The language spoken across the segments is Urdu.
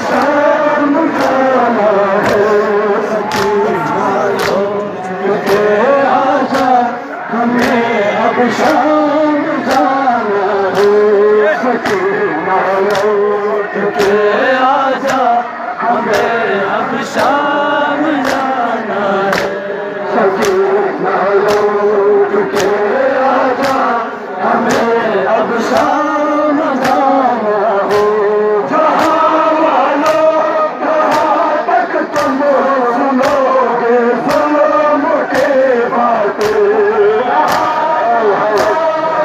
شام جانا ہے سکینہ لوٹ کے آجا ہمیں اب شام جانا ہے سکینہ لوٹ کے آجا ہمیں اب شام جانا ہے سکینہ لوٹ کے آجا ہمیں اب شام جانا ہو جہاں والوں کہاں تک تم سنو گے ظلم کے باتیں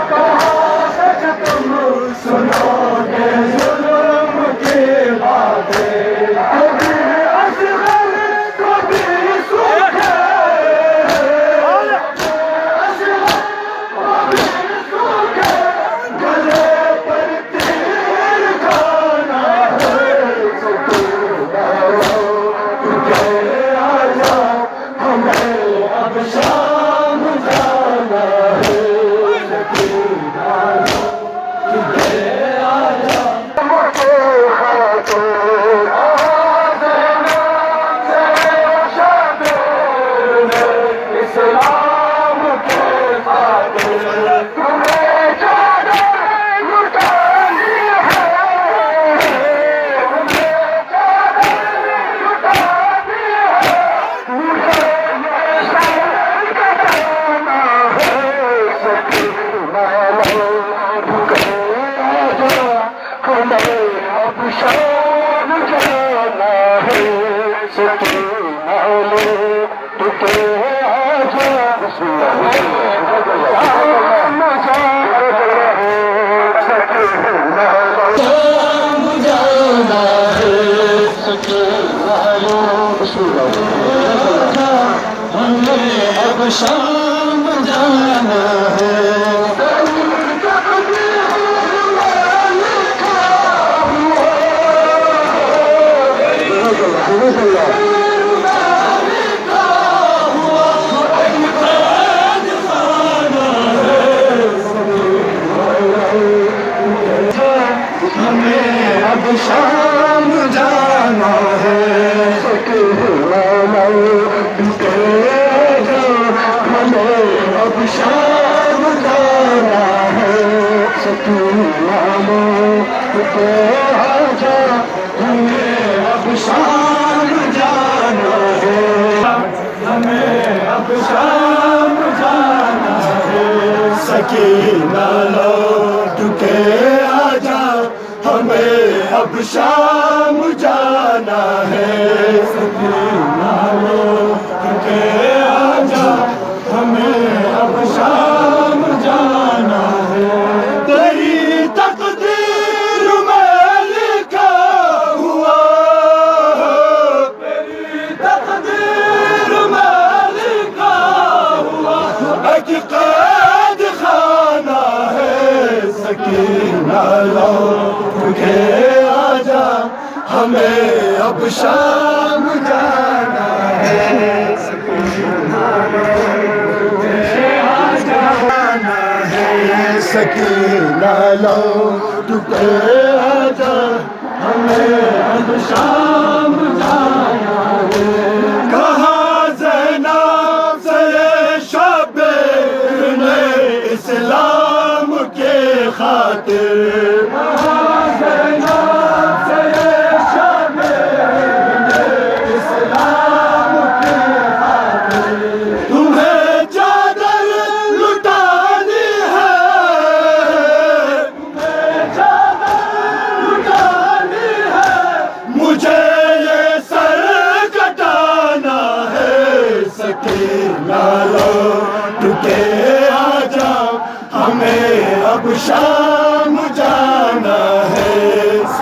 کہاں تک تم سنو گے ظلم کے باتیں کبھی اصغر کبھی سوکھے اب شام جانا ہے ہمیں اب شام جانا ہے اب شام جانا ہے سکینہ لوٹ کے آجا ہمیں اب شام جانا ہے ہمیں اب شام جانا ہے سکینہ لوٹ کے آجا ہمیں اب شام جانا ہے سکینہ لوٹ کے آجا ہمیں اب شام جانا ہے تیری تقدیر میں لکھا ہوا تیری تقدیر میں لکھا ہوا ایک قید خانہ ہے سکینہ لوٹ کے آجا ہمیں اب شام جانا ہے سکینہ سکینہ لوٹ کے آجا ہمیں اب شام جانا ہے کہاں زینب سے شبیر نے اسلام کے خاطر کہاں زینب سے شبیر نے اسلام کے خاطر تمہیں چادر لٹانی مجھے یہ سر کٹانا ہے سکینہ لوٹ کے آجا ہمیں اب شام